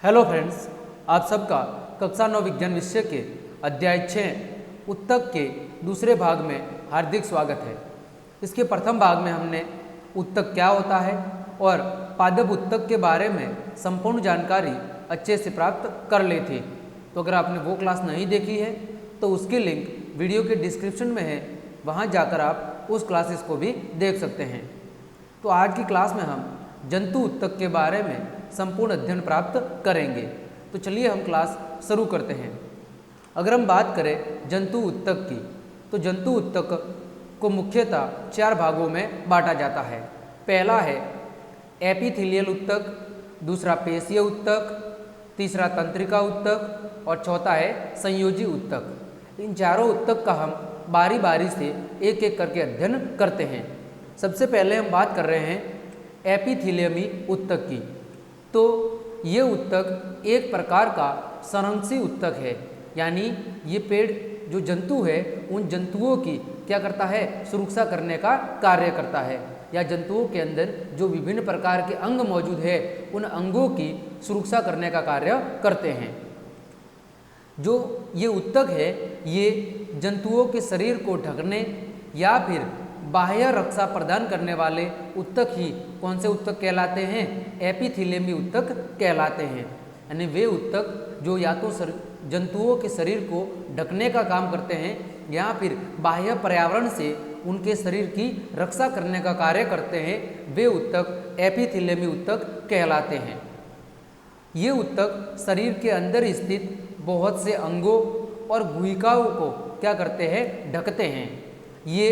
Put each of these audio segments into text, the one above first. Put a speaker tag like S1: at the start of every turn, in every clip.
S1: Hello friends, आप सबका कक्षा 9 विज्ञान विषय के अध्याय 6 उत्तक के दूसरे भाग में हार्दिक स्वागत है। इसके प्रथम भाग में हमने उत्तक क्या होता है और पादप उत्तक के बारे में संपूर्ण जानकारी अच्छे से प्राप्त कर ली थी। तो अगर आपने वो क्लास नहीं देखी है तो उसकी लिंक वीडियो के डिस्क्रिप्शन में है, वहाँ जाकर आप उस क्लासेस को भी देख सकते हैं। तो आज की क्लास में हम जंतु उत्तक के बारे में संपूर्ण अध्ययन प्राप्त करेंगे। तो चलिए हम क्लास शुरू करते हैं। अगर हम बात करें जंतु उत्तक की, तो जंतु उत्तक को मुख्यतः 4 भागों में बांटा जाता है। पहला है एपिथेलियल उत्तक, दूसरा पेशीय उत्तक, तीसरा तंत्रिका उत्तक और चौथा है संयोजी उत्तक। इन चारों उत्तक का हम बारी बारी से एक एक करके अध्ययन करते हैं। सबसे पहले हम बात कर रहे हैं एपिथेलियमी उत्तक की। तो ये उत्तक एक प्रकार का संरक्षी उत्तक है, यानी ये पेड़ जो जंतु है उन जंतुओं की क्या करता है, सुरक्षा करने का कार्य करता है, या जंतुओं के अंदर जो विभिन्न प्रकार के अंग मौजूद है उन अंगों की सुरक्षा करने का कार्य करते हैं। जो ये उत्तक है ये जंतुओं के शरीर को ढकने या फिर बाह्य रक्षा प्रदान करने वाले उत्तक ही कौन से उत्तक कहलाते हैं, एपिथेलियमी उत्तक कहलाते हैं। यानी वे उत्तक जो या तो जंतुओं के शरीर को ढकने का काम करते हैं या फिर बाह्य पर्यावरण से उनके शरीर की रक्षा करने का कार्य करते हैं, वे उत्तक एपिथेलियमी उत्तक कहलाते हैं। ये उत्तक शरीर के अंदर स्थित बहुत से अंगों और गुहिकाओं को क्या करते हैं, ढकते हैं। ये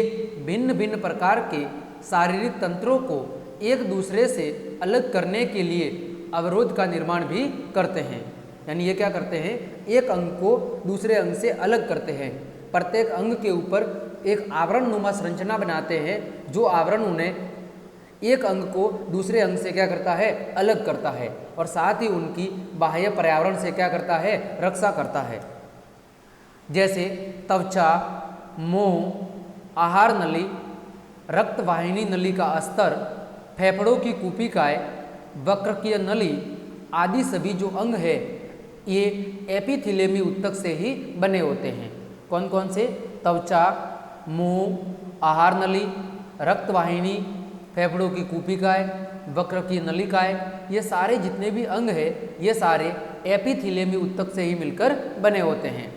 S1: भिन्न भिन्न प्रकार के शारीरिक तंत्रों को एक दूसरे से अलग करने के लिए अवरोध का निर्माण भी करते हैं। यानी ये क्या करते हैं, एक अंग को दूसरे अंग से अलग करते हैं। प्रत्येक अंग के ऊपर एक आवरण नुमा संरचना बनाते हैं, जो आवरण उन्हें एक अंग को दूसरे अंग से क्या करता है, अलग करता है, और साथ ही उनकी बाह्य पर्यावरण से क्या करता है, रक्षा करता है। जैसे त्वचा, मोह, आहार नली, रक्तवाहिनी नली का अस्तर, फेफड़ों की कूपिकाएँ, वक्रकीय नली आदि सभी जो अंग है ये एपिथेलियमी उत्तक से ही बने होते हैं। कौन कौन से? त्वचा, मुंह, आहार नली, रक्तवाहिनी, फेफड़ों की कूपिकाएँ, वक्रकीय नलिकाएँ, ये सारे जितने भी अंग है ये सारे एपिथेलियमी उत्तक से ही मिलकर बने होते हैं।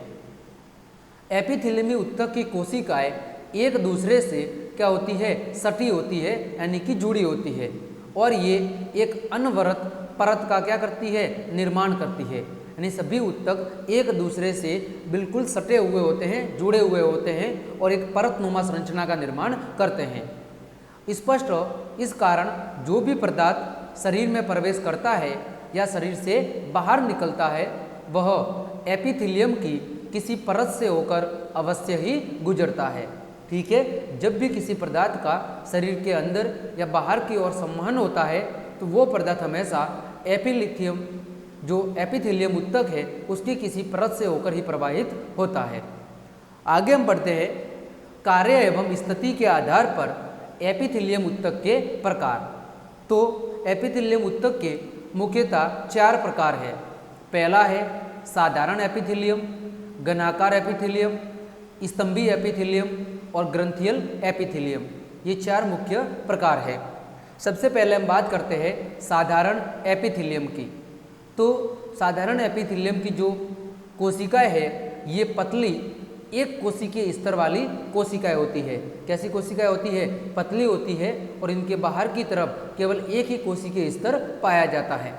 S1: एपिथेलियमी उत्तक की कोशिकाएँ एक दूसरे से क्या होती है, सटी होती है, यानी कि जुड़ी होती है, और ये एक अनवरत परत का क्या करती है, निर्माण करती है। यानी सभी उत्तक एक दूसरे से बिल्कुल सटे हुए होते हैं, जुड़े हुए होते हैं और एक परतनुमा संरचना का निर्माण करते हैं। स्पष्ट इस कारण जो भी पदार्थ शरीर में प्रवेश करता है या शरीर से बाहर निकलता है वह एपिथेलियम की किसी परत से होकर अवश्य ही गुजरता है। ठीक है, जब भी किसी पदार्थ का शरीर के अंदर या बाहर की ओर संवहन होता है तो वो पदार्थ हमेशा एपिलिथियम जो एपिथेलियम उत्तक है उसकी किसी परत से होकर ही प्रवाहित होता है। आगे हम बढ़ते हैं कार्य एवं स्थिति के आधार पर एपिथेलियम उत्तक के प्रकार। तो एपिथेलियम उत्तक के मुख्यतः 4 प्रकार है। पहला है साधारण एपिथेलियम, घनाकार एपिथेलियम, स्तंभी एपिथेलियम और ग्रंथियल एपिथेलियम। ये 4 मुख्य प्रकार है। सबसे पहले हम बात करते हैं साधारण एपिथेलियम की। तो साधारण एपिथेलियम की जो कोशिकाएं है ये पतली एक कोशिकीय स्तर वाली कोशिकाएं होती है। कैसी कोशिकाएं होती है? पतली होती है, और इनके बाहर की तरफ केवल एक ही कोशिकीय स्तर पाया जाता है।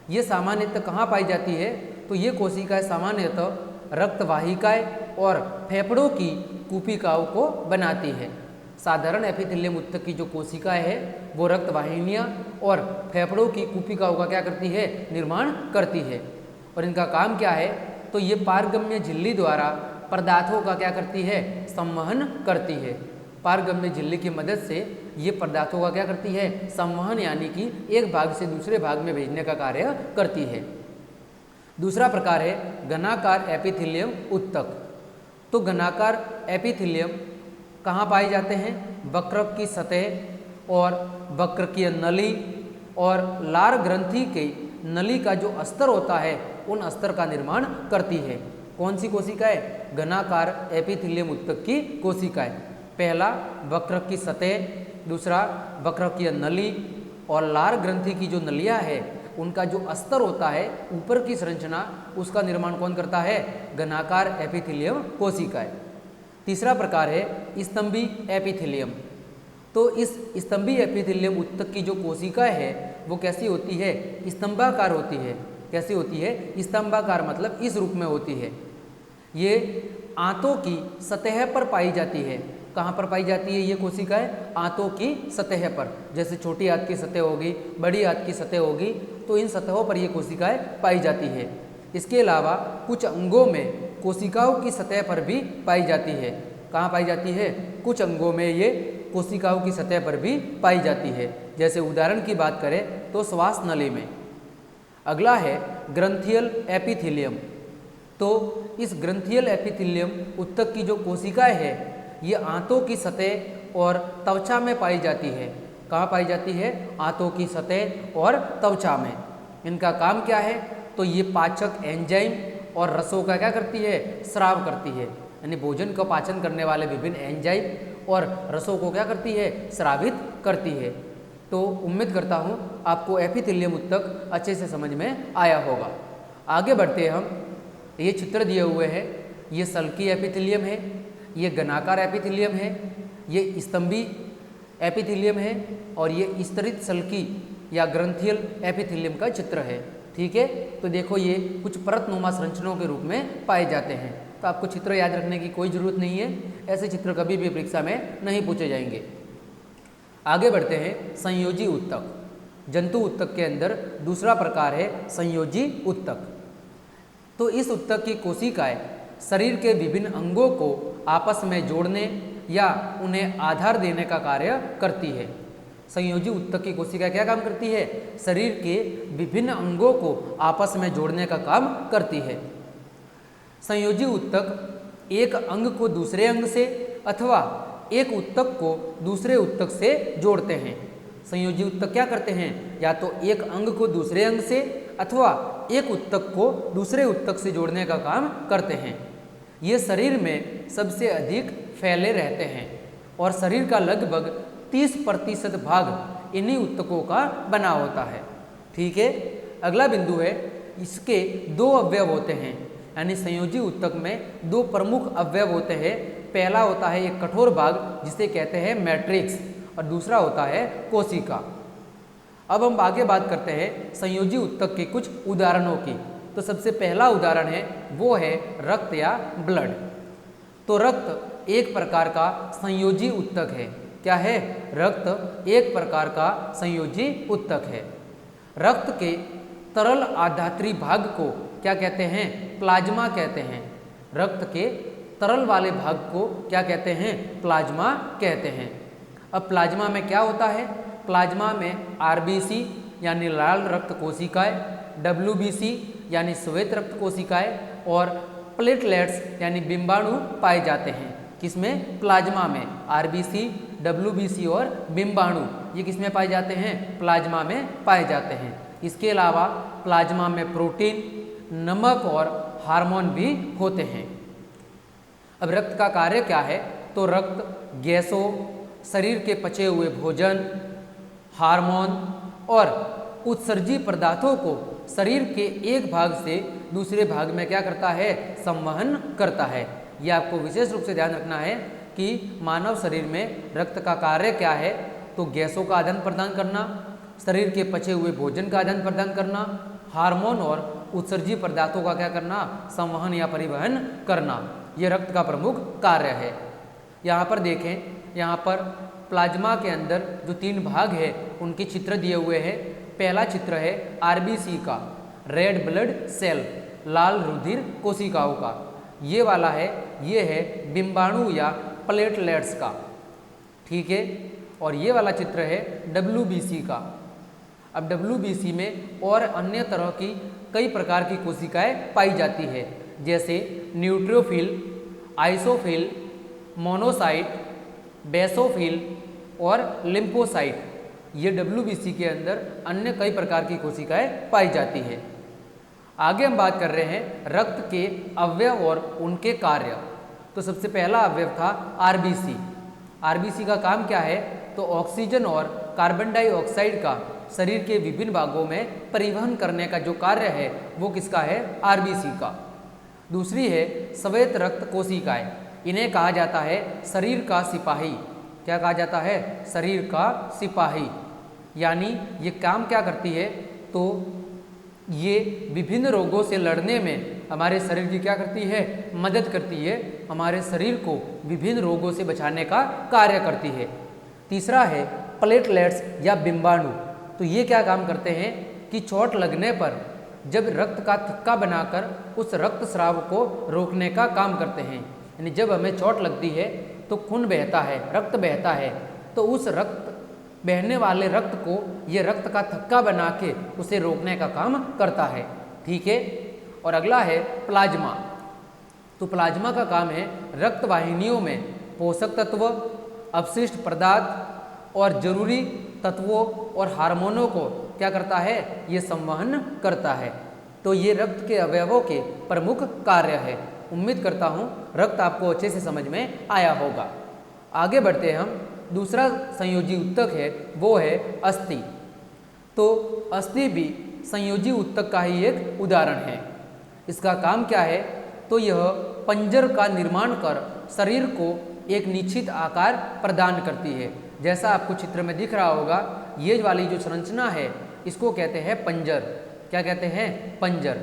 S1: ये सामान्यतः कहाँ पाई जाती है? तो ये कोशिकाएं सामान्यतः रक्तवाहिकाएं और फेफड़ों की कूपिकाओं को बनाती है। साधारण एपिथेलियम उत्तक की जो कोशिकाएं है वो रक्तवाहिनियां और फेफड़ों की कूपिकाओं का क्या करती है, निर्माण करती है। और इनका काम क्या है? तो ये पारगम्य झिल्ली द्वारा पदार्थों का क्या करती है, संवहन करती है। पारगम्य झिल्ली की मदद से ये पदार्थों का क्या करती है, संवहन, यानी कि एक भाग से दूसरे भाग में भेजने का कार्य करती है। दूसरा प्रकार है घनाकार एपिथेलियम उत्तक। तो घनाकार एपिथेलियम कहाँ पाए जाते हैं? वक्रक की सतह और वक्रकीय नली और लार ग्रंथि के नली का जो अस्तर होता है उन अस्तर का निर्माण करती है। कौन सी कोशिकाएं? घनाकार एपिथेलियम ऊतक की कोशिकाएं। पहला वक्र की सतह, दूसरा वक्र की नली और लार ग्रंथि की जो नलियां है उनका जो अस्तर होता है ऊपर की संरचना, उसका निर्माण कौन करता है? घनाकार एपिथेलियम कोशिकाएं। तीसरा प्रकार है स्तंभी एपिथेलियम। तो इस स्तंभी एपिथेलियम ऊतक की जो कोशिकाएं है वो कैसी होती है? स्तंभाकार होती है। कैसी होती है? स्तंभाकार, मतलब इस रूप में होती है। ये आंतों की सतह पर पाई जाती है। कहाँ पर पाई जाती है ये कोशिकाएं? आंतों की सतह पर। जैसे छोटी आंत की सतह होगी, बड़ी आंत की सतह होगी, तो इन सतहों पर ये कोशिकाएं पाई जाती है। इसके अलावा कुछ अंगों में कोशिकाओं की सतह पर भी पाई जाती है। कहाँ पाई जाती है? कुछ अंगों में ये कोशिकाओं की सतह पर भी पाई जाती है। जैसे उदाहरण की बात करें तो श्वास नली में। अगला है ग्रंथियल एपिथेलियम। तो इस ग्रंथियल एपिथेलियम ऊतक की जो कोशिकाएं है ये आंतों की सतह और त्वचा में पाई जाती है। कहाँ पाई जाती है? आंतों की सतह और त्वचा में। इनका काम क्या है? तो ये पाचक एंजाइम और रसों का क्या करती है? स्राव करती है। यानी भोजन का पाचन करने वाले विभिन्न एंजाइम और रसों को क्या करती है? स्रावित करती है। तो उम्मीद करता हूँ आपको एपिथेलियम ऊतक अच्छे से समझ में आया होगा। आगे बढ़ते हैं हम। ये चित्र दिए हुए हैं। ये सल्की एपिथेलियम है, ये घनाकार एपिथेलियम है, ये स्तंभी एपिथेलियम है और ये स्तरित सल्की या ग्रंथियल एपिथेलियम का चित्र है। ठीक है, तो देखो ये कुछ परतनुमा संरचनाओं के रूप में पाए जाते हैं। तो आपको चित्र याद रखने की कोई ज़रूरत नहीं है, ऐसे चित्र कभी भी परीक्षा में नहीं पूछे जाएंगे। आगे बढ़ते हैं संयोजी ऊतक। जंतु ऊतक के अंदर दूसरा प्रकार है संयोजी ऊतक। तो इस ऊतक की कोशिकाएं शरीर के विभिन्न अंगों को आपस में जोड़ने या उन्हें आधार देने का कार्य करती है। संयोजी ऊतक की कोशिका क्या काम करती है? शरीर के विभिन्न अंगों को आपस में जोड़ने का काम करती है। संयोजी ऊतक एक अंग को दूसरे अंग से अथवा एक ऊतक को दूसरे ऊतक से जोड़ते हैं। संयोजी ऊतक क्या करते हैं? या तो एक अंग को दूसरे अंग से अथवा एक ऊतक को दूसरे ऊतक से जोड़ने का काम करते हैं। ये शरीर में सबसे अधिक फैले रहते हैं और शरीर का लगभग 30% भाग इन्हीं ऊतकों का बना होता है। ठीक है, अगला बिंदु है इसके दो अवयव होते हैं। यानी संयोजी ऊतक में दो प्रमुख अवयव होते हैं। पहला होता है एक कठोर भाग जिसे कहते हैं मैट्रिक्स और दूसरा होता है कोशिका। अब हम आगे बात करते हैं संयोजी ऊतक के कुछ उदाहरणों की। तो सबसे पहला उदाहरण है वो है रक्त या ब्लड। तो रक्त एक प्रकार का संयोजी ऊतक है। क्या है? रक्त एक प्रकार का संयोजी ऊतक है। रक्त के तरल आधात्री भाग को क्या कहते हैं? प्लाज्मा कहते हैं। रक्त के तरल वाले भाग को क्या कहते हैं? प्लाज्मा कहते हैं। अब प्लाज्मा में क्या होता है? प्लाज्मा में आरबीसी यानी लाल रक्त कोशिकाएं, डब्ल्यूबीसी यानी श्वेत रक्त कोशिकाएं और प्लेटलेट्स यानी बिंबाणु पाए जाते हैं। किसमें? प्लाज्मा में। आरबीसी, डब्ल्यूबीसी और बिंबाणु ये किसमें पाए जाते हैं? प्लाज्मा में पाए जाते हैं। इसके अलावा प्लाज्मा में प्रोटीन, नमक और हार्मोन भी होते हैं। अब रक्त का कार्य क्या है? तो रक्त गैसों, शरीर के पचे हुए भोजन, हार्मोन और उत्सर्जी पदार्थों को शरीर के एक भाग से दूसरे भाग में क्या करता है? संवहन करता है। यह आपको विशेष रूप से ध्यान रखना है कि मानव शरीर में रक्त का कार्य क्या है। तो गैसों का आदान प्रदान करना, शरीर के पचे हुए भोजन का आदान प्रदान करना, हार्मोन और उत्सर्जी पदार्थों का क्या करना? संवहन या परिवहन करना। यह रक्त का प्रमुख कार्य है। यहाँ पर देखें, यहाँ पर प्लाज्मा के अंदर जो तीन भाग है उनके चित्र दिए हुए हैं। पहला चित्र है आरबीसी का, रेड ब्लड सेल, लाल रुधिर कोशिकाओं का। ये वाला है, ये है बिंबाणु या प्लेटलेट्स का। ठीक है, और ये वाला चित्र है डब्ल्यूबीसी का। अब डब्ल्यूबीसी में और अन्य तरह की कई प्रकार की कोशिकाएं पाई जाती है, जैसे न्यूट्रोफिल, आइसोफिल, मोनोसाइट, बेसोफिल और लिम्फोसाइट। ये WBC के अंदर अन्य कई प्रकार की कोशिकाएं पाई जाती है। आगे हम बात कर रहे हैं रक्त के अवयव और उनके कार्य। तो सबसे पहला अवयव था RBC। RBC का काम क्या है? तो ऑक्सीजन और कार्बन डाइऑक्साइड का शरीर के विभिन्न भागों में परिवहन करने का जो कार्य है वो किसका है? RBC का। दूसरी है श्वेत रक्त कोशिकाएं। इन्हें कहा जाता है शरीर का सिपाही। क्या कहा जाता है? शरीर का सिपाही। यानी ये काम क्या करती है? तो ये विभिन्न रोगों से लड़ने में हमारे शरीर की क्या करती है? मदद करती है। हमारे शरीर को विभिन्न रोगों से बचाने का कार्य करती है। तीसरा है प्लेटलेट्स या बिंबाणु। तो ये क्या काम करते हैं कि चोट लगने पर जब रक्त का थक्का बनाकर उस रक्त स्राव को रोकने का काम करते हैं। यानी जब हमें चोट लगती है तो खून बहता है, रक्त बहता है, तो उस रक्त बहने वाले रक्त को ये रक्त का थक्का बना के उसे रोकने का काम करता है। ठीक है। और अगला है प्लाज्मा। तो प्लाज्मा का काम है रक्त वाहिनियों में पोषक तत्व, अपशिष्ट पदार्थ और जरूरी तत्वों और हार्मोनों को क्या करता है? ये संवहन करता है। तो ये रक्त के अवयवों के प्रमुख कार्य है। उम्मीद करता हूँ रक्त आपको अच्छे से समझ में आया होगा। आगे बढ़ते हैं हम। दूसरा संयोजी ऊतक है वो है अस्थि। तो अस्थि भी संयोजी ऊतक का ही एक उदाहरण है। इसका काम क्या है? तो यह पंजर का निर्माण कर शरीर को एक निश्चित आकार प्रदान करती है। जैसा आपको चित्र में दिख रहा होगा, ये वाली जो संरचना है इसको कहते हैं पंजर। क्या कहते हैं? पंजर।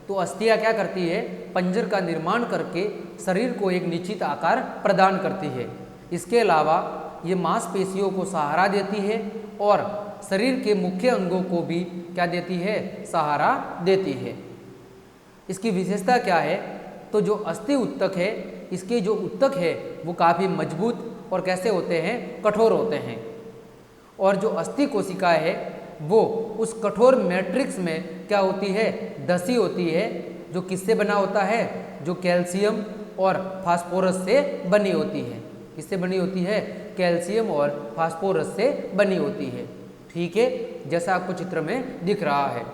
S1: तो अस्थियाँ क्या करती है? पंजर का निर्माण करके शरीर को एक निश्चित आकार प्रदान करती है। इसके अलावा ये मांसपेशियों को सहारा देती है और शरीर के मुख्य अंगों को भी क्या देती है? सहारा देती है। इसकी विशेषता क्या है? तो जो अस्थि ऊतक है, इसके जो ऊतक है वो काफ़ी मजबूत और कैसे होते हैं? कठोर होते हैं। और जो अस्थि कोशिका है वो उस कठोर मैट्रिक्स में क्या होती है? धसी होती है। जो किससे बना होता है? जो कैल्शियम और फास्फोरस से बनी होती है। किससे बनी होती है? कैल्शियम और फास्फोरस से बनी होती है। ठीक है, जैसा आपको चित्र में दिख रहा है।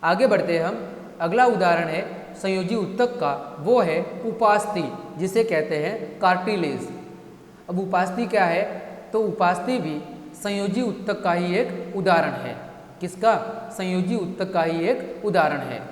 S1: आगे बढ़ते हैं हम। अगला उदाहरण है संयोजी ऊतक का, वो है उपास्थि, जिसे कहते हैं कार्टिलेज। अब उपास्थि क्या है? तो उपास्थि भी संयोजी ऊतक का ही एक उदाहरण है। किसका? संयोजी ऊतक का ही एक उदाहरण है।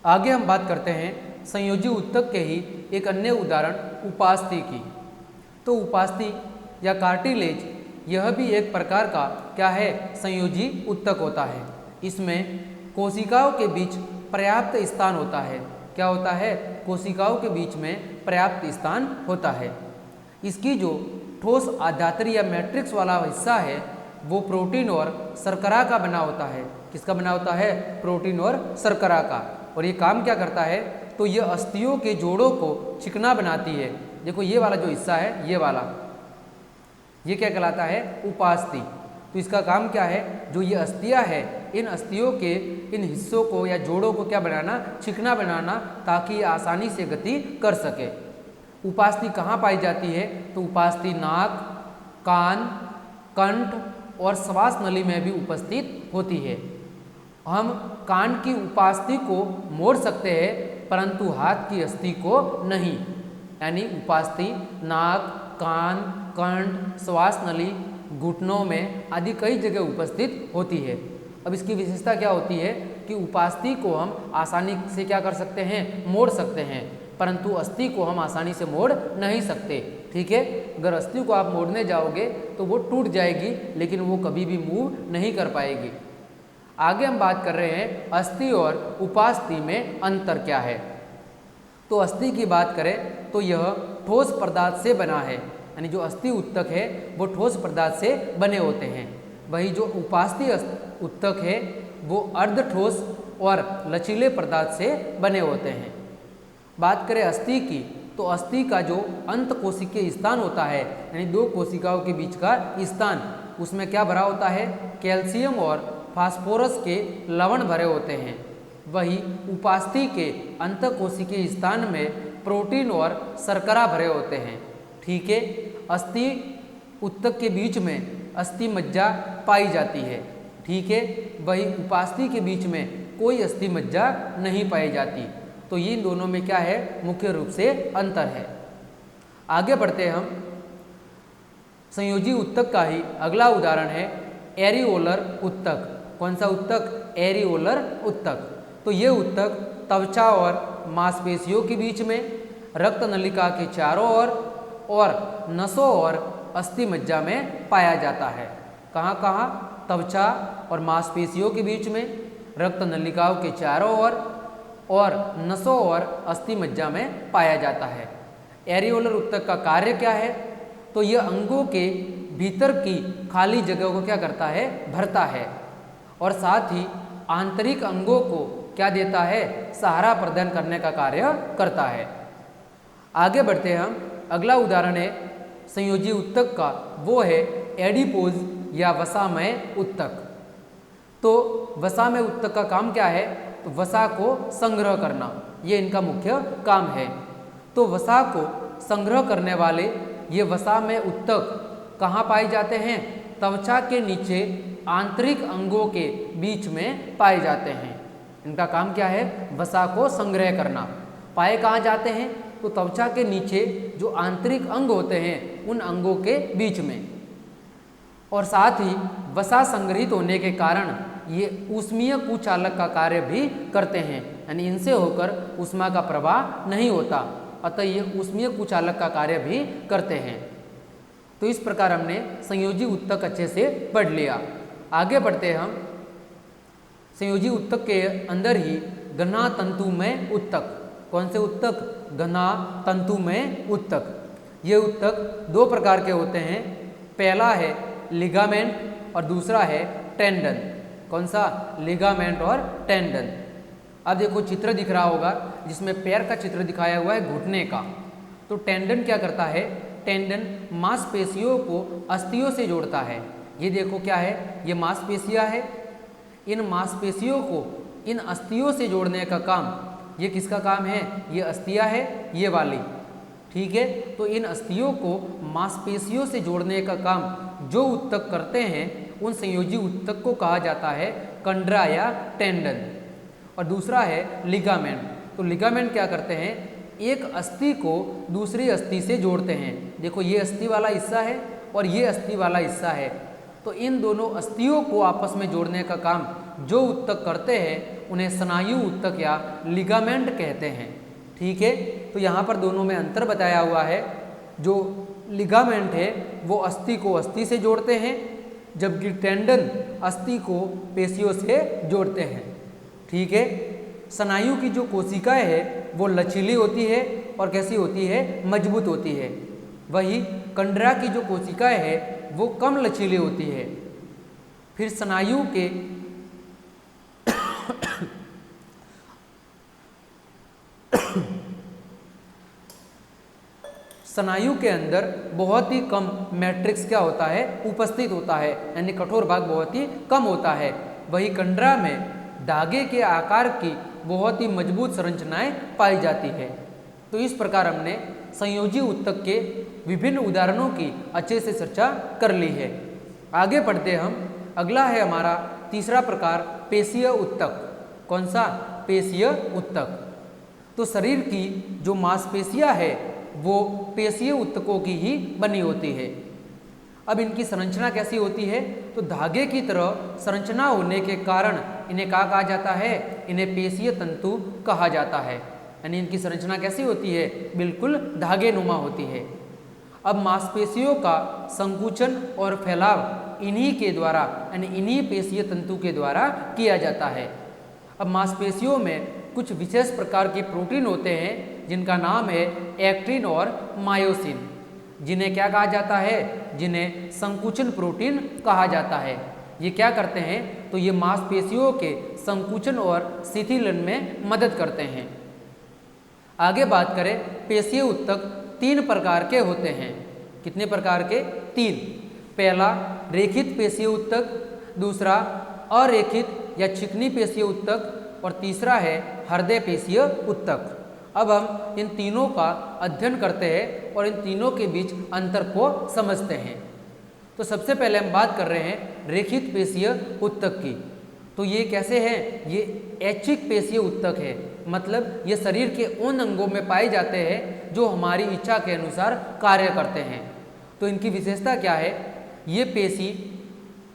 S1: आगे हम बात करते हैं संयोजी ऊतक के ही एक अन्य उदाहरण उपास्थि की। तो उपास्थि या कार्टिलेज यह भी एक प्रकार का क्या है? संयोजी ऊतक होता है। इसमें कोशिकाओं के बीच पर्याप्त स्थान होता है। क्या होता है? कोशिकाओं के बीच में पर्याप्त स्थान होता है। इसकी जो ठोस आधात्री या मैट्रिक्स वाला हिस्सा है वो प्रोटीन और शर्करा का बना होता है। किसका बना होता है? प्रोटीन और शर्करा का। और ये काम क्या करता है? तो ये अस्थियों के जोड़ों को चिकना बनाती है। देखो ये वाला जो हिस्सा है, ये वाला, ये क्या कहलाता है? उपास्थि। तो इसका काम क्या है? जो ये अस्थियाँ है, इन अस्थियों के इन हिस्सों को या जोड़ों को क्या बनाना? चिकना बनाना, ताकि ये आसानी से गति कर सके। उपास्थि कहाँ पाई जाती है? तो उपास्थि नाक, कान, कंठ और श्वास नली में भी उपस्थित होती है। हम कान की उपास्थि को मोड़ सकते हैं परंतु हाथ की अस्थि को नहीं। यानी उपास्थि नाक, कान, कंठ, श्वास नली, घुटनों में आदि कई जगह उपस्थित होती है। अब इसकी विशेषता क्या होती है कि उपास्थि को हम आसानी से क्या कर सकते हैं? मोड़ सकते हैं, परंतु अस्थि को हम आसानी से मोड़ नहीं सकते। ठीक है, अगर अस्थि को आप मोड़ने जाओगे तो वो टूट जाएगी, लेकिन वो कभी भी मूव नहीं कर पाएगी। आगे हम बात कर रहे हैं अस्थि और उपास्थि में अंतर क्या है। तो अस्थि की बात करें तो यह ठोस पदार्थ से बना है। यानी जो अस्थि ऊतक है वो ठोस पदार्थ से बने होते हैं। वही जो उपास्थि ऊतक है वो अर्ध ठोस और लचीले पदार्थ से बने होते हैं। बात करें अस्थि की तो अस्थि का जो अंत कोशिकीय स्थान होता है, यानी दो कोशिकाओं के बीच का स्थान, उसमें क्या भरा होता है? कैल्शियम और फास्फोरस के लवण भरे होते हैं। वही उपास्थि के अंत कोशिकीय स्थान में प्रोटीन और शर्करा भरे होते हैं। ठीक है, अस्थि उत्तक के बीच में अस्थि मज्जा पाई जाती है। ठीक है, वही उपास्थि के बीच में कोई अस्थि मज्जा नहीं पाई जाती। तो ये इन दोनों में क्या है? मुख्य रूप से अंतर है। आगे बढ़ते हम, संयोजी उत्तक का ही अगला उदाहरण है एरिओलर उत्तक। कौन सा उत्तक? एरिओलर उत्तक। तो ये उत्तक त्वचा और मांसपेशियों के बीच में, रक्त नलिका के चारों ओर और नसों और अस्थि मज्जा में पाया जाता है। कहाँ कहाँ? त्वचा और मांसपेशियों के बीच में, रक्त नलिकाओं के चारों ओर और नसों और अस्थि मज्जा में पाया जाता है। एरिओलर उत्तक का कार्य क्या है? तो यह अंगों के भीतर की खाली जगह को क्या करता है? भरता है और साथ ही आंतरिक अंगों को क्या देता है? सहारा प्रदान करने का कार्य करता है। आगे बढ़ते हम, अगला उदाहरण है संयोजी उत्तक का, वो है एडिपोज या वसामय उत्तक। तो वसामय उत्तक का काम क्या है? तो वसा को संग्रह करना, ये इनका मुख्य काम है। तो वसा को संग्रह करने वाले ये वसामय उत्तक कहाँ पाए जाते हैं? त्वचा के नीचे आंतरिक अंगों के बीच में पाए जाते हैं। इनका काम क्या है? वसा को संग्रह करना। पाए कहाँ जाते हैं? तो त्वचा के नीचे जो आंतरिक अंग होते हैं उन अंगों के बीच में। और साथ ही वसा संग्रहित होने के कारण ये ऊष्मीय कुचालक का कार्य भी करते हैं, यानी इनसे होकर ऊष्मा का प्रवाह नहीं होता, अतः ये ऊष्मीय कुचालक का कार्य भी करते हैं। तो इस प्रकार हमने संयोजी उत्तक अच्छे से पढ़ लिया। आगे बढ़ते हम, संयोजी उत्तक के अंदर ही घना तंतुमय उत्तक। कौन से उत्तक? घना तंतुमय उत्तक। ये उत्तक दो प्रकार के होते हैं। पहला है लिगामेंट और दूसरा है टेंडन। कौन सा? लिगामेंट और टेंडन। अब देखो चित्र दिख रहा होगा जिसमें पैर का चित्र दिखाया हुआ है घुटने का। तो टेंडन क्या करता है? टेंडन मांसपेशियों को अस्थियों से जोड़ता है। ये देखो क्या है? ये मांसपेशियां है। इन मांसपेशियों को इन अस्थियों से जोड़ने का काम, ये किसका काम है? ये अस्थियां है, ये वाली। ठीक है, तो इन अस्थियों को मांसपेशियों से जोड़ने का काम जो उत्तक करते हैं उन संयोजी उत्तक को कहा जाता है कंडरा या टेंडन। और दूसरा है लिगामेंट। तो लिगामेंट क्या करते हैं? एक अस्थि को दूसरी अस्थि से जोड़ते हैं। देखो ये अस्थि वाला हिस्सा है और ये अस्थि वाला हिस्सा है, तो इन दोनों अस्थियों को आपस में जोड़ने का काम जो उत्तक करते हैं उन्हें स्नायु उत्तक या लिगामेंट कहते हैं। ठीक है, तो यहाँ पर दोनों में अंतर बताया हुआ है। जो लिगामेंट है वो अस्थि को अस्थि से जोड़ते हैं, जबकि टेंडन अस्थि को पेशियों से जोड़ते हैं। ठीक है, स्नायु की जो कोशिकाएं है वो लचीली होती है और कैसी होती है? मजबूत होती है। वही कंडरा की जो कोशिकाएं है वो कम लचीली होती है। फिर स्नायु के स्नायु के अंदर बहुत ही कम मैट्रिक्स क्या होता है? उपस्थित होता है, यानी कठोर भाग बहुत ही कम होता है। वही कंडरा में धागे के आकार की बहुत ही मजबूत संरचनाएं पाई जाती है। तो इस प्रकार हमने संयोजी उत्तक के विभिन्न उदाहरणों की अच्छे से चर्चा कर ली है। आगे बढ़ते हम, अगला है हमारा तीसरा प्रकार पेशीय उत्तक। कौन सा? पेशीय उत्तक। तो शरीर की जो मांसपेशियां है वो पेशीय उत्तकों की ही बनी होती है। अब इनकी संरचना कैसी होती है? तो धागे की तरह संरचना होने के कारण इन्हें क्या कहा जाता है? इन्हें पेशीय तंतु कहा जाता है। यानी इनकी संरचना कैसी होती है? बिल्कुल धागे नुमा होती है। अब मांसपेशियों का संकुचन और फैलाव इन्हीं के द्वारा, यानी इन्हीं पेशीय तंतु के द्वारा किया जाता है। अब मांसपेशियों में कुछ विशेष प्रकार के प्रोटीन होते हैं जिनका नाम है एक्टिन और मायोसिन, जिन्हें क्या कहा जाता है? जिन्हें संकुचन प्रोटीन कहा जाता है। ये क्या करते हैं? तो ये मांसपेशियों के संकुचन और शिथिलन में मदद करते हैं। आगे बात करें, पेशीय ऊतक 3 प्रकार के होते हैं। कितने प्रकार के? 3। पहला रेखित पेशीय ऊतक, दूसरा अरेखित या चिकनी पेशीय ऊतक और तीसरा है हृदय पेशीय ऊतक। अब हम इन तीनों का अध्ययन करते हैं और इन तीनों के बीच अंतर को समझते हैं। तो सबसे पहले हम बात कर रहे हैं रेखित पेशीय ऊतक की। तो ये कैसे है? ये ऐच्छिक पेशीय ऊतक है, मतलब ये शरीर के उन अंगों में पाए जाते हैं जो हमारी इच्छा के अनुसार कार्य करते हैं। तो इनकी विशेषता क्या है? ये पेशी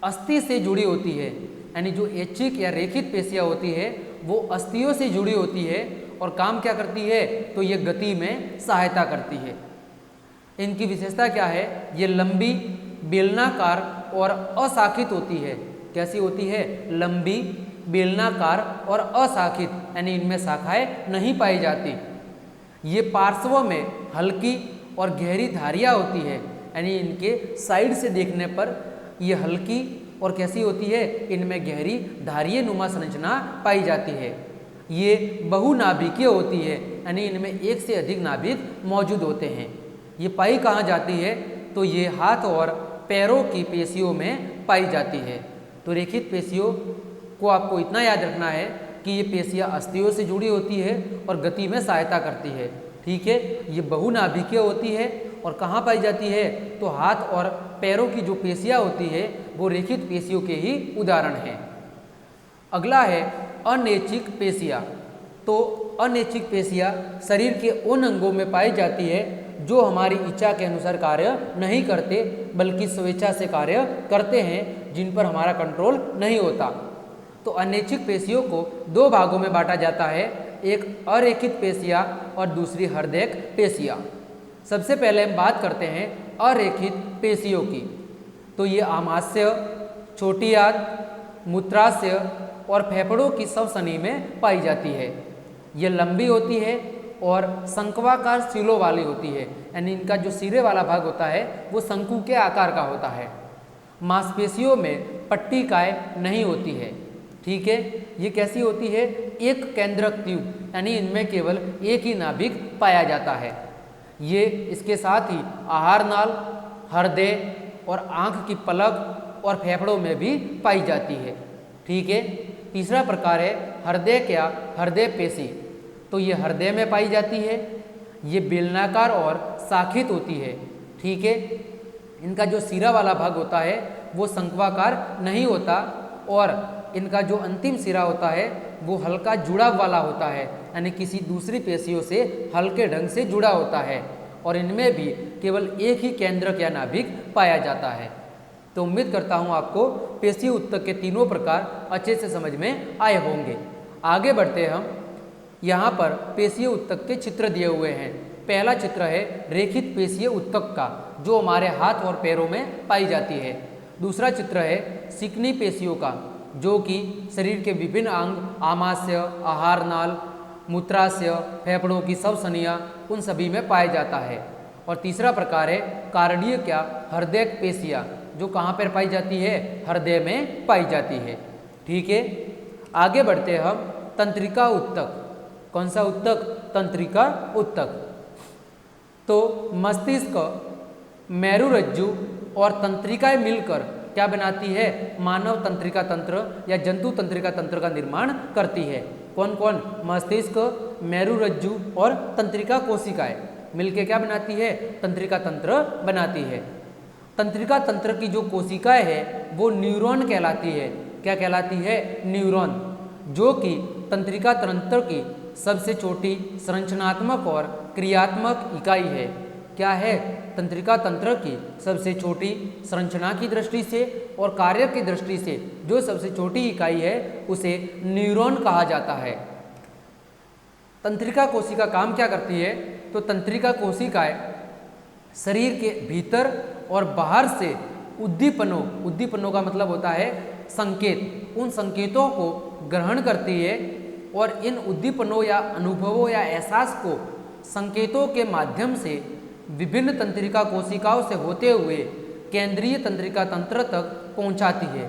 S1: अस्थि से जुड़ी होती है, यानी जो ऐच्छिक या रेखित पेशियाँ होती है वो अस्थियों से जुड़ी होती है और काम क्या करती है? तो ये गति में सहायता करती है। इनकी विशेषता क्या है? ये लंबी, बेलनाकार और अशाखित होती है। कैसी होती है? लंबी, बेलनाकार और अशाखित, यानी इनमें शाखाएं नहीं पाई जाती। ये पार्श्वों में हल्की और गहरी धारियाँ होती है, यानी इनके साइड से देखने पर ये हल्की और कैसी होती है? इनमें गहरी धारीय नुमा संरचना पाई जाती है। ये बहुनाभिकीय होती है, यानी इनमें एक से अधिक नाभिक मौजूद होते हैं। ये पाई कहाँ जाती है? तो ये हाथ और पैरों की पेशियों में पाई जाती है। तो रेखित पेशियों को आपको इतना याद रखना है कि ये पेशियाँ अस्थियों से जुड़ी होती है और गति में सहायता करती है। ठीक है, ये बहुनाभिकीय होती है और कहाँ पाई जाती है? तो हाथ और पैरों की जो पेशियाँ होती है वो रेखित पेशियों के ही उदाहरण हैं। अगला है अनैच्छिक पेशियाँ। तो अनैच्छिक पेशियाँ शरीर के उन अंगों में पाई जाती है जो हमारी इच्छा के अनुसार कार्य नहीं करते, बल्कि स्वेच्छा से कार्य करते हैं, जिन पर हमारा कंट्रोल नहीं होता। तो अनैच्छिक पेशियों को 2 भागों में बांटा जाता है, एक अरेखित पेशियाँ और दूसरी हृदय पेशियाँ। सबसे पहले हम बात करते हैं अरेखित पेशियों की। तो ये आमाशय, छोटी आंत, मूत्राशय और फेफड़ों की स्वसनी में पाई जाती है। ये लंबी होती है और शंक्वाकार सिलों वाली होती है, यानी इनका जो सिरे वाला भाग होता है वो शंकु के आकार का होता है। मांसपेशियों में पट्टिकाएँ नहीं होती है। ठीक है, ये कैसी होती है? एक केंद्रक ट्यूब, यानी इनमें केवल एक ही नाभिक पाया जाता है। ये इसके साथ ही आहार नाल, हृदय और आँख की पलक और फेफड़ों में भी पाई जाती है। ठीक है, तीसरा प्रकार है हृदय या हृदय पेशी। तो ये हृदय में पाई जाती है। ये बेलनाकार और शाखित होती है। ठीक है, इनका जो सिरा वाला भाग होता है वो शंक्वाकार नहीं होता और इनका जो अंतिम सिरा होता है वो हल्का जुड़ाव वाला होता है, यानी किसी दूसरी पेशियों से हल्के ढंग से जुड़ा होता है और इनमें भी केवल एक ही केंद्रक या नाभिक पाया जाता है। तो उम्मीद करता हूँ आपको पेशीय ऊतक के तीनों प्रकार अच्छे से समझ में आए होंगे। आगे बढ़ते हम। यहाँ पर पेशीय ऊतक के चित्र दिए हुए हैं। पहला चित्र है रेखित पेशीय ऊतक का, जो हमारे हाथ और पैरों में पाई जाती है। दूसरा चित्र है चिकनी पेशियों का, जो कि शरीर के विभिन्न अंग, आमाशय, आहार नाल, मूत्राशय, फेफड़ों की स्वसनियाँ, उन सभी में पाया जाता है। और तीसरा प्रकार है कार्डियक या हृदय पेशियाँ, जो कहाँ पर पाई जाती है? हृदय में पाई जाती है। ठीक है, आगे बढ़ते हम तंत्रिका ऊतक। कौन सा ऊतक? तंत्रिका ऊतक। तो मस्तिष्क, मेरुरज्जु और तंत्रिकाएं मिलकर क्या बनाती है? मानव तंत्रिका तंत्र या जंतु तंत्रिका तंत्र का निर्माण करती है। कौन कौन? मस्तिष्क, मेरुरज्जु और तंत्रिका कोशिकाएं मिलकर क्या बनाती है? तंत्रिका तंत्र बनाती है। तंत्रिका तंत्र की जो कोशिकाएं है वो न्यूरॉन कहलाती है। क्या कहलाती है? न्यूरॉन, जो कि तंत्रिका तंत्र की सबसे छोटी संरचनात्मक और क्रियात्मक इकाई है। क्या है? तंत्रिका तंत्र की सबसे छोटी संरचना की दृष्टि से और कार्य की दृष्टि से जो सबसे छोटी इकाई है उसे न्यूरॉन कहा जाता है। तंत्रिका कोशिका काम क्या करती है? तो तंत्रिका कोशिकाएं शरीर के भीतर और बाहर से उद्दीपनों का मतलब होता है संकेत, उन संकेतों को ग्रहण करती है और इन उद्दीपनों या अनुभवों या एहसास को संकेतों के माध्यम से विभिन्न तंत्रिका कोशिकाओं से होते हुए केंद्रीय तंत्रिका तंत्र तक पहुंचाती है।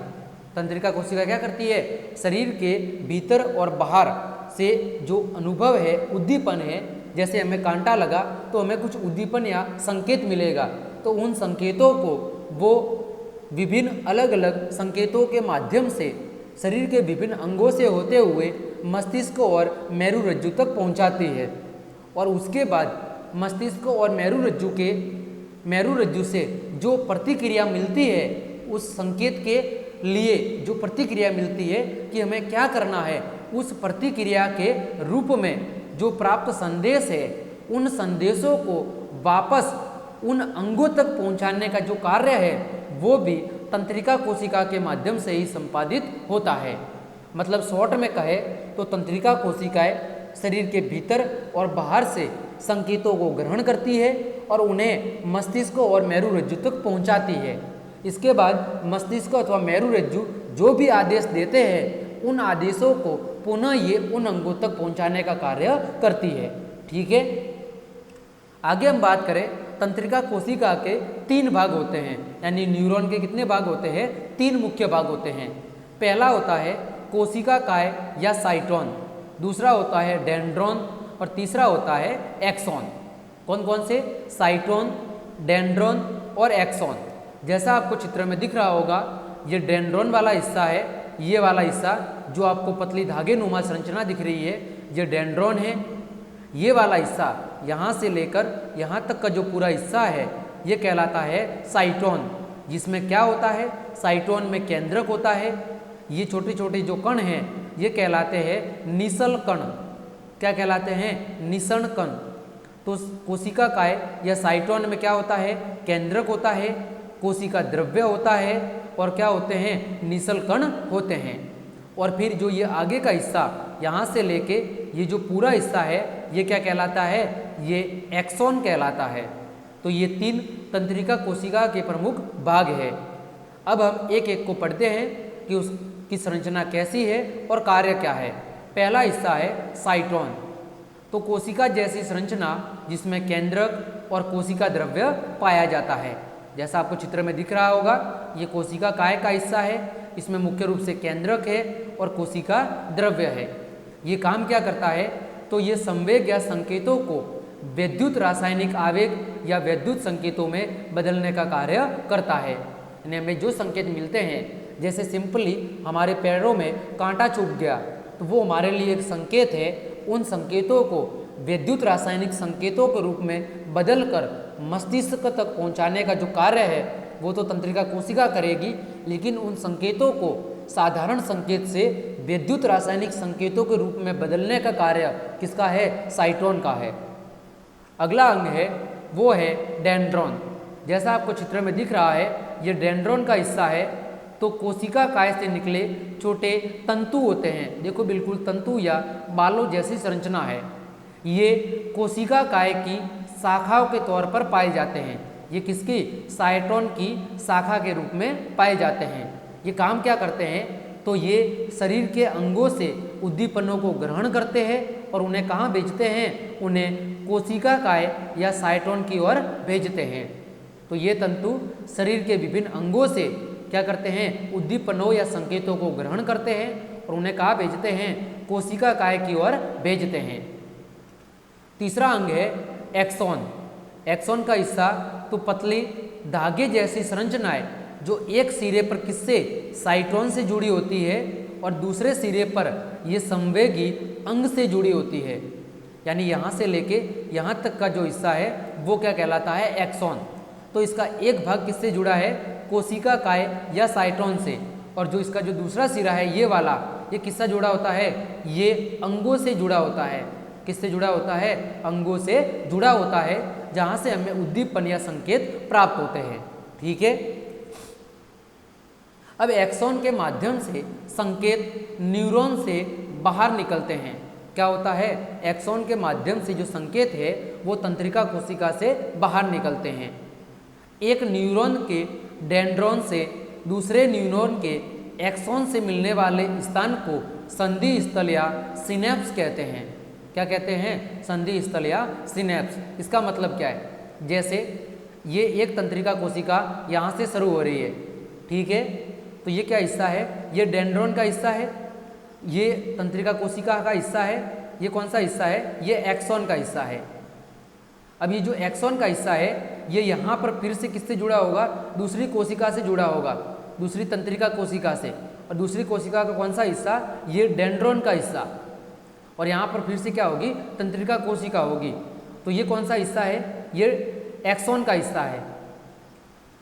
S1: तंत्रिका कोशिका क्या करती है? शरीर के भीतर और बाहर से जो अनुभव है, उद्दीपन है, जैसे हमें कांटा लगा तो हमें कुछ उद्दीपन या संकेत मिलेगा, तो उन संकेतों को वो विभिन्न अलग अलग संकेतों के माध्यम से शरीर के विभिन्न अंगों से होते हुए मस्तिष्क और मेरुरज्जु तक पहुंचाती है। और उसके बाद मस्तिष्क और मेरुरज्जु से जो प्रतिक्रिया मिलती है, उस संकेत के लिए जो प्रतिक्रिया मिलती है कि हमें क्या करना है, उस प्रतिक्रिया के रूप में जो प्राप्त संदेश है, उन संदेशों को वापस उन अंगों तक पहुंचाने का जो कार्य है वो भी तंत्रिका कोशिका के माध्यम से ही संपादित होता है। मतलब शॉर्ट में कहे तो तंत्रिका कोशिकाएं शरीर के भीतर और बाहर से संकेतों को ग्रहण करती है और उन्हें मस्तिष्क और मेरुरज्जु तक पहुंचाती है। इसके बाद मस्तिष्क अथवा मेरुरज्जु जो भी आदेश देते हैं, उन आदेशों को पुनः ये उन अंगों तक पहुंचाने का कार्य करती है। ठीक है, आगे हम बात करें तंत्रिका कोशिका के 3 भाग होते हैं, यानी न्यूरॉन के कितने भाग होते हैं? 3 मुख्य भाग होते हैं। पहला होता है कोशिका काय या साइटोन, दूसरा होता है डेंड्रॉन और तीसरा होता है एक्सॉन। कौन कौन से? साइटोन, डेंड्रॉन और एक्सॉन। जैसा आपको चित्र में दिख रहा होगा, ये डेंड्रॉन वाला हिस्सा है, ये वाला हिस्सा जो आपको पतली धागे नुमा संरचना दिख रही है, ये डेंड्रॉन है। ये वाला हिस्सा यहाँ से लेकर यहाँ तक का जो पूरा हिस्सा है, ये कहलाता है साइटोन, जिसमें क्या होता है? साइटोन में केंद्रक होता है। ये छोटे छोटे जो कण हैं, ये कहलाते हैं निसल कण। क्या कहलाते हैं? निषण कण। तो कोशिका काय या साइटोन में क्या होता है? केंद्रक होता है, कोशिका द्रव्य होता है और क्या होते हैं? निसल कण होते हैं। और फिर जो ये आगे का हिस्सा यहाँ से लेके ये जो पूरा हिस्सा है, ये क्या कहलाता है? ये एक्सॉन कहलाता है। तो ये 3 तंत्रिका कोशिका के प्रमुख भाग है। अब हम एक एक को पढ़ते हैं कि उसकी संरचना कैसी है और कार्य क्या है। पहला हिस्सा है साइटोन। तो कोशिका जैसी संरचना जिसमें केंद्रक और कोशिका द्रव्य पाया जाता है। जैसा आपको चित्र में दिख रहा होगा, ये कोशिका काय का हिस्सा है, इसमें मुख्य रूप से केंद्रक है और कोशिका द्रव्य है। ये काम क्या करता है? तो ये संवेग या संकेतों को विद्युत रासायनिक आवेग या विद्युत संकेतों में बदलने का कार्य करता है। यानी हमें जो संकेत मिलते हैं, जैसे सिंपली हमारे पैरों में कांटा चुभ गया, तो वो हमारे लिए एक संकेत है। उन संकेतों को विद्युत रासायनिक संकेतों के रूप में बदलकर मस्तिष्क तक पहुंचाने का जो कार्य है वो तो तंत्रिका कोशिका करेगी, लेकिन उन संकेतों को साधारण संकेत से विद्युत रासायनिक संकेतों के रूप में बदलने का कार्य किसका है? साइटोन का है। अगला अंग है वो है डेंड्रॉन। जैसा आपको चित्र में दिख रहा है, ये डेंड्रॉन का हिस्सा है। तो कोशिका काय से निकले छोटे तंतु होते हैं, देखो बिल्कुल तंतु या बालों जैसी संरचना है। ये कोशिका काय की शाखाओं के तौर पर पाए जाते हैं। ये किसकी? साइटोन की शाखा के रूप में पाए जाते हैं। ये काम क्या करते हैं? तो ये शरीर के अंगों से उद्दीपनों को ग्रहण करते हैं और उन्हें कहाँ भेजते हैं? उन्हें कोशिका काय या साइटोन की ओर भेजते हैं। तो ये तंतु शरीर के विभिन्न अंगों से क्या करते हैं? उद्दीपनों या संकेतों को ग्रहण करते हैं और उन्हें कहाँ भेजते हैं? कोशिका काय की ओर भेजते हैं। तीसरा अंग है एक्सॉन। एक्सॉन का हिस्सा तो पतली धागे जैसी संरचनाएं जो एक सिरे पर किससे? साइटोन से जुड़ी होती है और दूसरे सिरे पर ये संवेगी अंग से जुड़ी होती है। यानी यहाँ से लेके यहाँ तक का जो हिस्सा है वो क्या कहलाता है? एक्सॉन। तो इसका एक भाग किससे जुड़ा है? कोशिका काय या साइटोन से। और जो इसका जो दूसरा सिरा है ये वाला, ये किससे जुड़ा होता है? ये अंगों से जुड़ा होता है। किससे जुड़ा होता है? अंगों से जुड़ा होता है, जहाँ से हमें उद्दीपन या संकेत प्राप्त होते हैं। ठीक है, अब एक्सॉन के माध्यम से संकेत न्यूरॉन से बाहर निकलते हैं। क्या होता है? एक्सॉन के माध्यम से जो संकेत है वो तंत्रिका कोशिका से बाहर निकलते हैं। एक न्यूरॉन के डेंड्रॉन से दूसरे न्यूरॉन के एक्सॉन से मिलने वाले स्थान को संधि स्थल या सिनेप्स कहते हैं। क्या कहते हैं? संधि स्थल या सिनेप्स। इसका मतलब क्या है? जैसे ये एक तंत्रिका कोशिका यहाँ से शुरू हो रही है, ठीक है, तो ये क्या हिस्सा है? ये डेंड्रॉन का हिस्सा है, ये तंत्रिका कोशिका का हिस्सा है ये कौन सा हिस्सा है, ये एक्सॉन का हिस्सा है। अब ये जो एक्सॉन का हिस्सा है ये यहाँ पर फिर से किससे जुड़ा होगा, दूसरी कोशिका से जुड़ा होगा, दूसरी तंत्रिका कोशिका से। और दूसरी कोशिका का कौन सा हिस्सा, ये डेंड्रॉन का हिस्सा। और यहाँ पर फिर से क्या होगी, तंत्रिका कोशिका होगी। तो ये कौन सा हिस्सा है, ये एक्सॉन का हिस्सा है।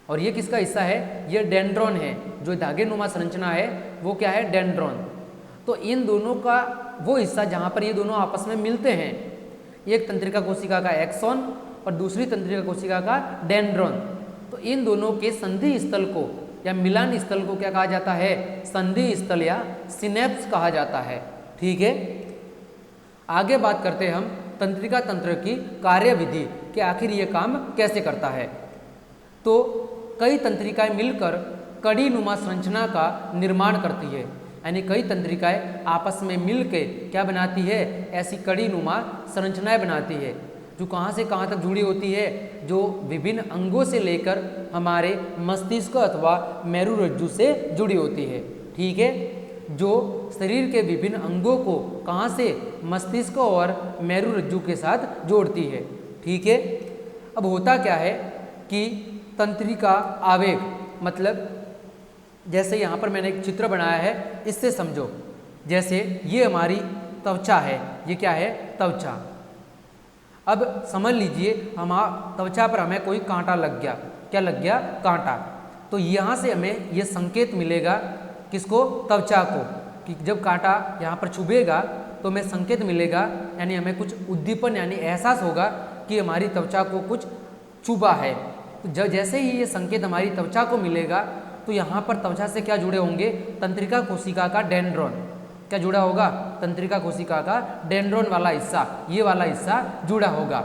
S1: और ये किसका हिस्सा है, ये डेंड्रॉन है। जो धागे नुमा संरचना है वो क्या है, डेंड्रॉन। तो इन दोनों का वो हिस्सा जहाँ पर ये दोनों आपस में मिलते हैं, एक तंत्रिका कोशिका का एक्सॉन और दूसरी तंत्रिका कोशिका का डेंड्रॉन। तो इन दोनों के संधि स्थल को या मिलन स्थल को क्या कहा जाता है, संधि स्थल या सिनेप्स कहा जाता है। ठीक है, आगे बात करते हैं हम तंत्रिका तंत्र की कार्यविधि कि आखिर ये काम कैसे करता है। तो कई तंत्रिकाएं मिलकर कड़ी नुमा संरचना का निर्माण करती है, यानी कई तंत्रिकाएं आपस में मिलके क्या बनाती है, ऐसी कड़ी नुमा संरचनाएं बनाती है जो कहाँ से कहाँ तक जुड़ी होती है, जो विभिन्न अंगों से लेकर हमारे मस्तिष्क अथवा मेरुरज्जु से जुड़ी होती है। ठीक है, जो शरीर के विभिन्न अंगों को कहाँ से, मस्तिष्क और मेरुरज्जु के साथ जोड़ती है। ठीक है, अब होता क्या है कि तंत्रिका आवेग, मतलब जैसे यहाँ पर मैंने एक चित्र बनाया है, इससे समझो। जैसे ये हमारी त्वचा है, ये क्या है, त्वचा। अब समझ लीजिए त्वचा पर हमें कोई कांटा लग गया, क्या लग गया, कांटा। तो यहाँ से हमें ये संकेत मिलेगा, किसको, त्वचा को, कि जब कांटा यहाँ पर चुभेगा तो हमें संकेत मिलेगा, यानी हमें कुछ उद्दीपन यानी एहसास होगा कि हमारी त्वचा को कुछ चुभा है। तो जब जैसे ही ये संकेत हमारी त्वचा को मिलेगा तो यहाँ पर त्वचा से क्या जुड़े होंगे, तंत्रिका कोशिका का डेंड्रॉन। क्या जुड़ा होगा, तंत्रिका कोशिका का डेंड्रॉन वाला हिस्सा, ये वाला हिस्सा जुड़ा होगा।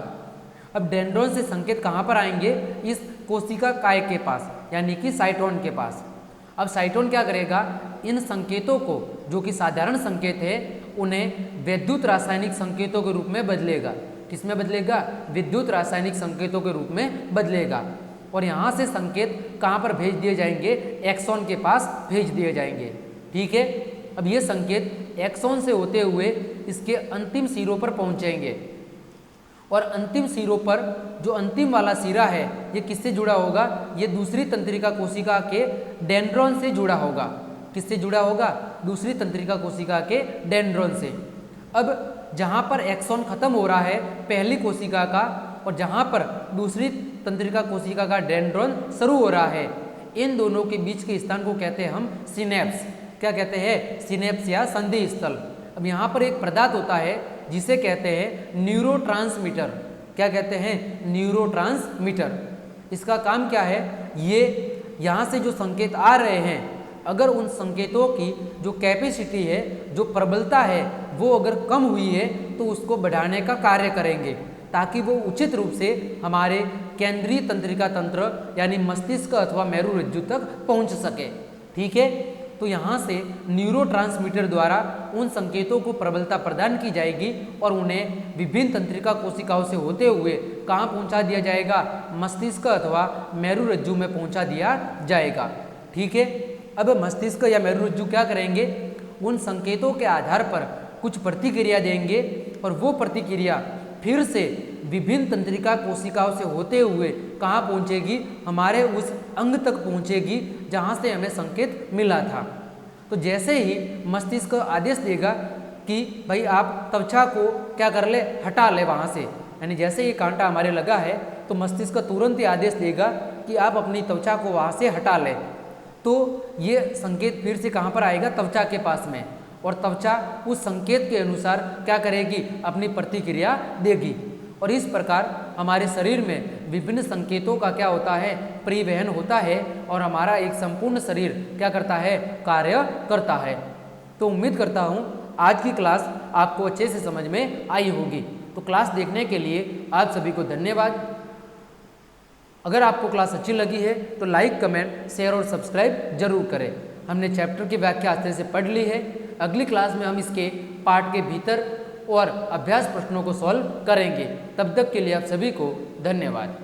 S1: अब डेंड्रॉन से संकेत कहाँ पर आएंगे, इस कोशिका काय के पास, यानी कि साइटोन के पास। अब साइटोन क्या करेगा, इन संकेतों को, जो कि साधारण संकेत है, उन्हें विद्युत रासायनिक संकेतों के रूप में बदलेगा। किसमें बदलेगा, विद्युत रासायनिक संकेतों के रूप में बदलेगा। और यहाँ से संकेत कहाँ पर भेज दिए जाएंगे, एक्सॉन के पास भेज दिए जाएंगे। ठीक है, अब ये संकेत एक्सॉन से होते हुए इसके अंतिम सिरों पर पहुँचेंगे। और अंतिम सिरों पर जो अंतिम वाला सिरा है ये किससे जुड़ा होगा, ये दूसरी तंत्रिका कोशिका के डेंड्रॉन से जुड़ा होगा। किससे जुड़ा होगा, दूसरी तंत्रिका कोशिका के डेंड्रॉन से। अब जहाँ पर एक्सॉन खत्म हो रहा है पहली कोशिका का, और जहाँ पर दूसरी तंत्रिका कोशिका का डेंड्रॉन शुरू हो रहा है, इन दोनों के बीच के स्थान को कहते हैं हम सिनेप्स। क्या कहते हैं, सिनेप्स या संधि स्थल। अब यहाँ पर एक पदार्थ होता है जिसे कहते हैं न्यूरोट्रांसमीटर। क्या कहते हैं, न्यूरोट्रांसमीटर। इसका काम क्या है, ये यहाँ से जो संकेत आ रहे हैं, अगर उन संकेतों की जो कैपेसिटी है, जो प्रबलता है, वो अगर कम हुई है तो उसको बढ़ाने का कार्य करेंगे, ताकि वो उचित रूप से हमारे केंद्रीय तंत्रिका तंत्र यानी मस्तिष्क अथवा मेरुरज्जु तक पहुंच सके। ठीक है, तो यहाँ से न्यूरोट्रांसमीटर द्वारा उन संकेतों को प्रबलता प्रदान की जाएगी और उन्हें विभिन्न तंत्रिका कोशिकाओं से होते हुए कहाँ पहुँचा दिया जाएगा, मस्तिष्क अथवा मेरुरज्जु में पहुँचा दिया जाएगा। ठीक है, अब मस्तिष्क या मेरुरज्जु क्या करेंगे, उन संकेतों के आधार पर कुछ प्रतिक्रिया देंगे और वो प्रतिक्रिया फिर से विभिन्न तंत्रिका कोशिकाओं से होते हुए कहाँ पहुँचेगी, हमारे उस अंग तक पहुँचेगी जहाँ से हमें संकेत मिला था। तो जैसे ही मस्तिष्क आदेश देगा कि भाई आप त्वचा को क्या कर ले, हटा ले वहाँ से, यानी जैसे ये कांटा हमारे लगा है तो मस्तिष्क तुरंत ही आदेश देगा कि आप अपनी त्वचा को वहाँ से हटा ले। तो ये संकेत फिर से कहाँ पर आएगा, त्वचा के पास में, और त्वचा उस संकेत के अनुसार क्या करेगी, अपनी प्रतिक्रिया देगी। और इस प्रकार हमारे शरीर में विभिन्न संकेतों का क्या होता है, परिवहन होता है और हमारा एक संपूर्ण शरीर क्या करता है, कार्य करता है। तो उम्मीद करता हूँ आज की क्लास आपको अच्छे से समझ में आई होगी। तो क्लास देखने के लिए आप सभी को धन्यवाद। अगर आपको क्लास अच्छी लगी है तो लाइक, कमेंट, शेयर और सब्सक्राइब जरूर करें। हमने चैप्टर की व्याख्या अच्छे से पढ़ ली है। अगली क्लास में हम इसके पाठ के भीतर और अभ्यास प्रश्नों को सॉल्व करेंगे। तब तक के लिए आप सभी को धन्यवाद।